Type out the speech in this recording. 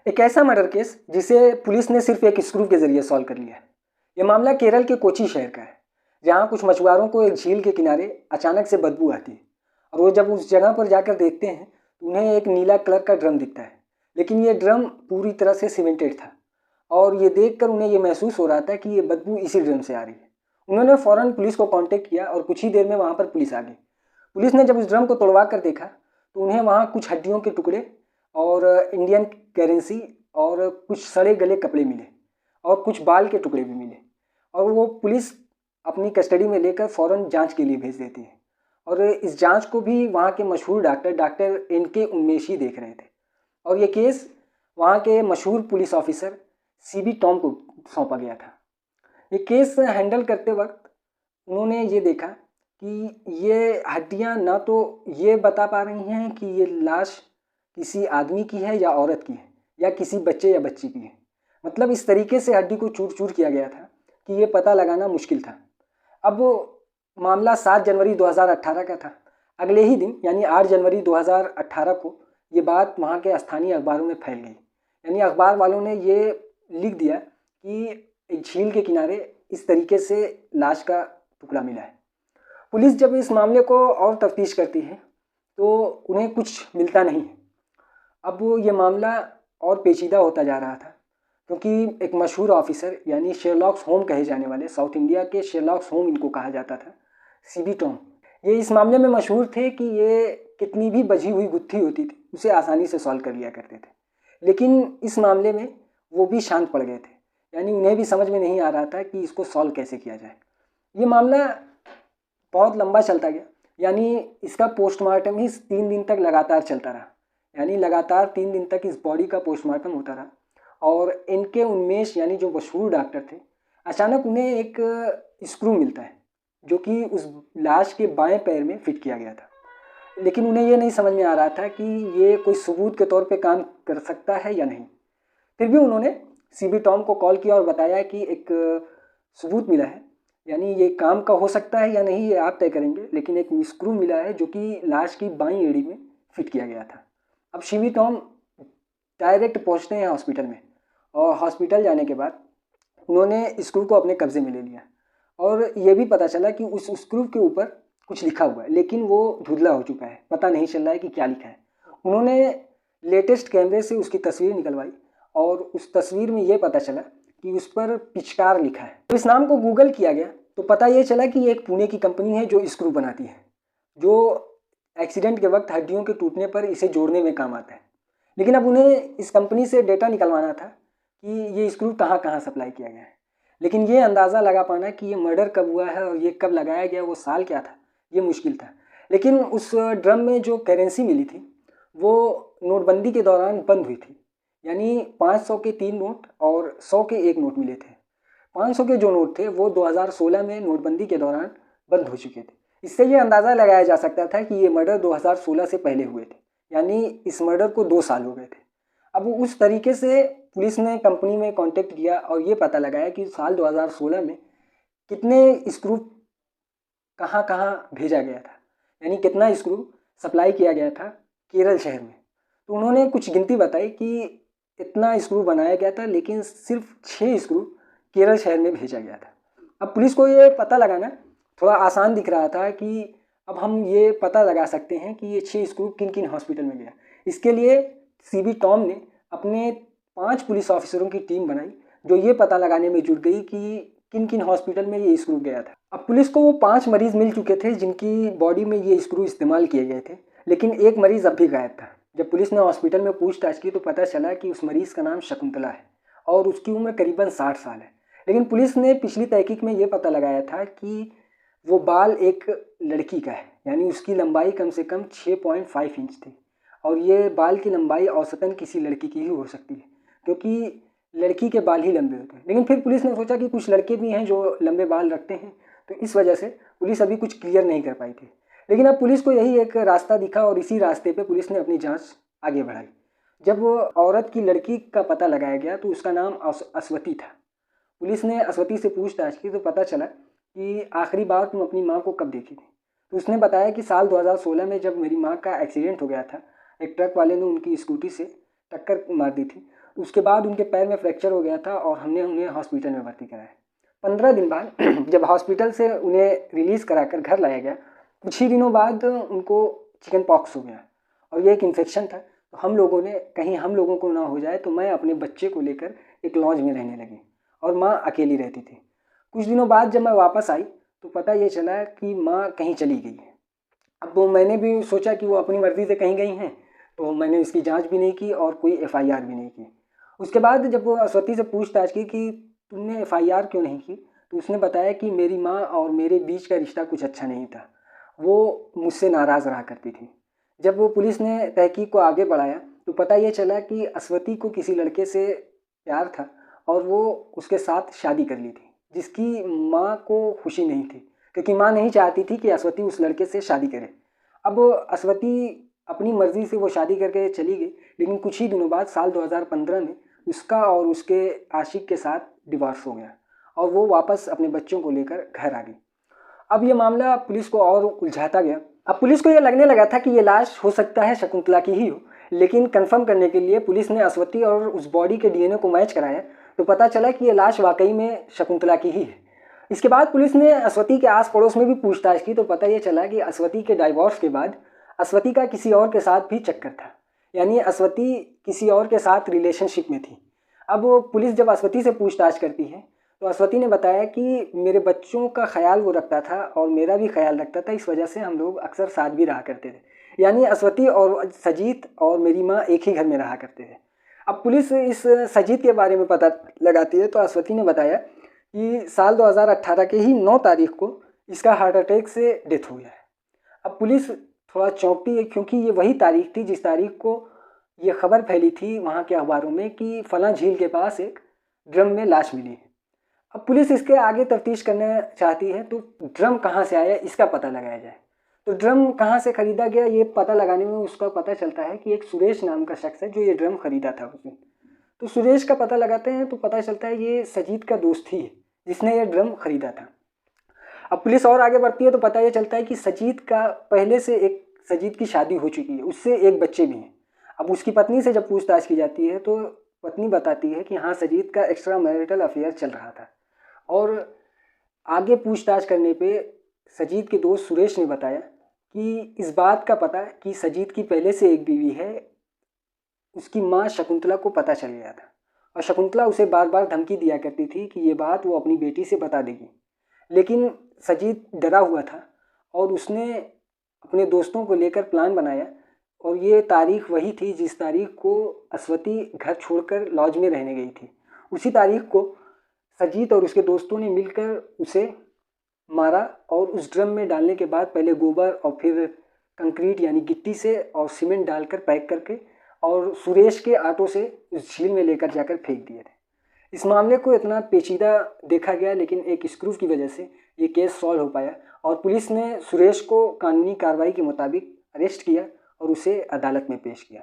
एक ऐसा murder case जिसे पुलिस ने सिर्फ एक स्क्रू के जरिए सॉल्व कर लिया है। ये मामला केरल के कोची शहर का है, जहाँ कुछ मछुआरों को एक झील के किनारे अचानक से बदबू आती है और वो जब उस जगह पर जाकर देखते हैं तो उन्हें एक नीला कलर का ड्रम दिखता है। लेकिन ये ड्रम पूरी तरह से सीमेंटेड था और ये देखकर उन्हें ये महसूस हो रहा था कि ये बदबू इसी ड्रम से आ रही है। उन्होंने फ़ौरन पुलिस को कांटेक्ट किया और कुछ ही देर में वहाँ पर पुलिस आ गई। पुलिस ने जब उस ड्रम को तोड़वा कर देखा तो उन्हें वहाँ कुछ हड्डियों के टुकड़े और इंडियन करेंसी और कुछ सड़े गले कपड़े मिले और कुछ बाल के टुकड़े भी मिले और वो पुलिस अपनी कस्टडी में लेकर फ़ौरन जांच के लिए भेज देती है। और इस जांच को भी वहाँ के मशहूर डॉक्टर एन.के. उन्मेशी देख रहे थे और ये केस वहाँ के मशहूर पुलिस ऑफिसर सी.बी. टॉम को सौंपा गया था। ये केस हैंडल करते वक्त उन्होंने ये देखा कि ये हड्डियाँ ना तो ये बता पा रही हैं कि ये लाश किसी आदमी की है या औरत की है या किसी बच्चे या बच्ची की है। मतलब इस तरीके से हड्डी को चूर चूर किया गया था कि ये पता लगाना मुश्किल था। अब मामला 7 जनवरी 2018 का था। अगले ही दिन यानी 8 जनवरी 2018 को ये बात वहाँ के स्थानीय अखबारों में फैल गई। यानी अखबार वालों ने ये लिख दिया कि एक झील के किनारे इस तरीके से लाश का टुकड़ा मिला है। पुलिस जब इस मामले को और तफ्तीश करती है तो उन्हें कुछ मिलता नहीं है। अब ये मामला और पेचीदा होता जा रहा था क्योंकि एक मशहूर ऑफिसर यानी शेरलॉक होम्स कहे जाने वाले, साउथ इंडिया के शेरलॉक होम्स इनको कहा जाता था, सी.बी. टॉम, ये इस मामले में मशहूर थे कि ये कितनी भी बजी हुई गुत्थी होती थी उसे आसानी से सॉल्व कर लिया करते थे। लेकिन इस मामले में वो भी शांत पड़ गए थे, यानी उन्हें भी समझ में नहीं आ रहा था कि इसको सॉल्व कैसे किया जाए। ये मामला बहुत लंबा चलता गया, यानी इसका पोस्टमार्टम ही 3 दिन तक लगातार चलता रहा। यानी लगातार 3 दिन तक इस बॉडी का पोस्टमार्टम होता रहा और इनके उन्मेष यानी जो मशहूर डॉक्टर थे, अचानक उन्हें एक स्क्रू मिलता है जो कि उस लाश के बाएं पैर में फिट किया गया था। लेकिन उन्हें ये नहीं समझ में आ रहा था कि ये कोई सबूत के तौर पे काम कर सकता है या नहीं। फिर भी उन्होंने सी.बी. टॉम को कॉल किया और बताया कि एक सबूत मिला है, यानी ये काम का हो सकता है या नहीं ये आप तय करेंगे, लेकिन एक स्क्रू मिला है जो कि लाश की बाईं एड़ी में फिट किया गया था। अब सी.बी. टॉम डायरेक्ट पहुंचते हैं हॉस्पिटल में और हॉस्पिटल जाने के बाद उन्होंने स्क्रू को अपने कब्जे में ले लिया और ये भी पता चला कि उस स्क्रू के ऊपर कुछ लिखा हुआ है, लेकिन वो धुंधला हो चुका है, पता नहीं चल रहा है कि क्या लिखा है। उन्होंने लेटेस्ट कैमरे से उसकी तस्वीर निकलवाई और उस तस्वीर में ये पता चला कि उस पर पिचकार लिखा है। तो इस नाम को गूगल किया गया तो पता ये चला कि ये एक पुणे की कंपनी है जो स्क्रू बनाती है, जो एक्सीडेंट के वक्त हड्डियों के टूटने पर इसे जोड़ने में काम आता है। लेकिन अब उन्हें इस कंपनी से डेटा निकलवाना था कि ये स्क्रू कहाँ कहाँ सप्लाई किया गया है। लेकिन ये अंदाज़ा लगा पाना कि ये मर्डर कब हुआ है और ये कब लगाया गया, वो साल क्या था, ये मुश्किल था। लेकिन उस ड्रम में जो करेंसी मिली थी वो नोटबंदी के दौरान बंद हुई थी, यानी 500 के 3 नोट और 100 के 1 नोट मिले थे। 500 के जो नोट थे वो 2016 में नोटबंदी के दौरान बंद हो चुके थे। इससे ये अंदाज़ा लगाया जा सकता था कि ये मर्डर 2016 से पहले हुए थे, यानी इस मर्डर को 2 साल हो गए थे। अब उस तरीके से पुलिस ने कंपनी में कांटेक्ट किया और ये पता लगाया कि साल 2016 में कितने स्क्रू कहाँ कहाँ भेजा गया था, यानी कितना स्क्रू सप्लाई किया गया था केरल शहर में। तो उन्होंने कुछ गिनती बताई कि इतना स्क्रू बनाया गया था, लेकिन सिर्फ 6 स्क्रू केरल शहर में भेजा गया था। अब पुलिस को ये पता लगाना थोड़ा आसान दिख रहा था कि अब हम ये पता लगा सकते हैं कि ये 6 स्क्रू किन किन हॉस्पिटल में गया। इसके लिए सी.बी. टॉम ने अपने 5 पुलिस ऑफिसरों की टीम बनाई जो ये पता लगाने में जुट गई कि किन किन हॉस्पिटल में ये स्क्रू गया था। अब पुलिस को वो 5 मरीज़ मिल चुके थे जिनकी बॉडी में ये स्क्रू इस्तेमाल किए गए थे, लेकिन एक मरीज़ अब भी गायब था। जब पुलिस ने हॉस्पिटल में पूछताछ की तो पता चला कि उस मरीज़ का नाम शकुंतला है और उसकी उम्र करीबन 60 साल है। लेकिन पुलिस ने पिछली तहकीक में ये पता लगाया था कि वो बाल एक लड़की का है, यानी उसकी लंबाई कम से कम 6.5 इंच थी और ये बाल की लंबाई औसतन किसी लड़की की ही हो सकती है क्योंकि लड़की के बाल ही लंबे होते हैं। लेकिन फिर पुलिस ने सोचा कि कुछ लड़के भी हैं जो लंबे बाल रखते हैं, तो इस वजह से पुलिस अभी कुछ क्लियर नहीं कर पाई थी। लेकिन अब पुलिस को यही एक रास्ता दिखा और इसी रास्ते पे पुलिस ने अपनी जांच आगे बढ़ाई। जब वो औरत की लड़की का पता लगाया गया तो उसका नाम अस्वती था। पुलिस ने अस्वती से पूछताछ की तो पता चला कि आखिरी बार तुम अपनी माँ को कब देखी थी। तो उसने बताया कि साल 2016 में जब मेरी माँ का एक्सीडेंट हो गया था, एक ट्रक वाले ने उनकी स्कूटी से टक्कर मार दी थी, उसके बाद उनके पैर में फ्रैक्चर हो गया था और हमने उन्हें हॉस्पिटल में भर्ती कराया। 15 दिन बाद जब हॉस्पिटल से उन्हें रिलीज़ कराकर घर लाया गया, कुछ ही दिनों बाद उनको चिकन पॉक्स हो गया और ये एक इन्फेक्शन था। तो हम लोगों ने, कहीं हम लोगों को ना हो जाए, तो मैं अपने बच्चे को लेकर एक लॉज में रहने लगी और माँ अकेली रहती थी। कुछ दिनों बाद जब मैं वापस आई तो पता ये चला कि माँ कहीं चली गई है। अब वो मैंने भी सोचा कि वो अपनी मर्ज़ी से कहीं गई हैं, तो मैंने इसकी जांच भी नहीं की और कोई एफआईआर भी नहीं की। उसके बाद जब वो अस्वती से पूछताछ की कि तुमने एफआईआर क्यों नहीं की, तो उसने बताया कि मेरी माँ और मेरे बीच का रिश्ता कुछ अच्छा नहीं था, वो मुझसे नाराज़ रहा करती थी। जब वो पुलिस ने तहकीक को आगे बढ़ाया तो पता ये चला कि अस्वती को किसी लड़के से प्यार था और वो उसके साथ शादी कर ली थी, जिसकी माँ को खुशी नहीं थी, क्योंकि माँ नहीं चाहती थी कि अस्वती उस लड़के से शादी करे। अब अस्वती अपनी मर्ज़ी से वो शादी करके चली गई, लेकिन कुछ ही दिनों बाद साल 2015 में उसका और उसके आशिक के साथ डिवोर्स हो गया और वो वापस अपने बच्चों को लेकर घर आ गई। अब ये मामला पुलिस को और उलझाता गया। अब पुलिस को ये लगने लगा था कि ये लाश हो सकता है शकुंतला की ही हो, लेकिन कंफर्म करने के लिए पुलिस ने अस्वती और उस बॉडी के डीएनए को मैच कराया तो पता चला कि ये लाश वाकई में शकुंतला की ही है। इसके बाद पुलिस ने अस्वती के आस पड़ोस में भी पूछताछ की तो पता ये चला कि अस्वती के डाइवोर्स के बाद अस्वती का किसी और के साथ भी चक्कर था, यानी अस्वती किसी और के साथ रिलेशनशिप में थी। अब पुलिस जब अस्वती से पूछताछ करती है तो अस्वती ने बताया कि मेरे बच्चों का ख्याल वो रखता था और मेरा भी ख्याल रखता था, इस वजह से हम लोग अक्सर साथ भी रहा करते थे। यानी अस्वती और सजीत और मेरी माँ एक ही घर में रहा करते थे। अब पुलिस इस सजीत के बारे में पता लगाती है तो अस्वती ने बताया कि साल 2018 के ही 9 तारीख को इसका हार्ट अटैक से डेथ हो गया है। अब पुलिस थोड़ा चौंकती है क्योंकि ये वही तारीख थी जिस तारीख को ये खबर फैली थी वहाँ के अखबारों में कि फलां झील के पास एक ड्रम में लाश मिली है। अब पुलिस इसके आगे तफ्तीश करना चाहती है तो ड्रम कहाँ से आया इसका पता लगाया जाए। तो ड्रम कहाँ से ख़रीदा गया ये पता लगाने में उसका पता चलता है कि एक सुरेश नाम का शख्स है जो ये ड्रम ख़रीदा था उस दिन। तो सुरेश का पता लगाते हैं तो पता चलता है ये सजीत का दोस्त ही है जिसने ये ड्रम ख़रीदा था। अब पुलिस और आगे बढ़ती है तो पता ये चलता है कि सजीत का पहले से एक सजीत की शादी हो चुकी है, उससे एक बच्चे भी हैं। अब उसकी पत्नी से जब पूछताछ की जाती है तो पत्नी बताती है कि हाँ, सजीत का एक्स्ट्रा मैरिटल अफेयर चल रहा था। और आगे पूछताछ करने पे सजीत के दोस्त सुरेश ने बताया कि इस बात का पता कि सजीत की पहले से एक बीवी है उसकी माँ शकुंतला को पता चल गया था और शकुंतला उसे बार बार धमकी दिया करती थी कि ये बात वो अपनी बेटी से बता देगी, लेकिन सजीत डरा हुआ था और उसने अपने दोस्तों को लेकर प्लान बनाया और ये तारीख वही थी जिस तारीख को अस्वती घर छोड़कर लॉज में रहने गई थी। उसी तारीख को सजीत और उसके दोस्तों ने मिलकर उसे मारा और उस ड्रम में डालने के बाद पहले गोबर और फिर कंक्रीट यानी गिट्टी से और सीमेंट डालकर पैक करके और सुरेश के ऑटो से उस झील में लेकर जाकर फेंक दिए थे। इस मामले को इतना पेचीदा देखा गया लेकिन एक स्क्रू की वजह से ये केस सॉल्व हो पाया और पुलिस ने सुरेश को कानूनी कार्रवाई के मुताबिक अरेस्ट किया और उसे अदालत में पेश किया।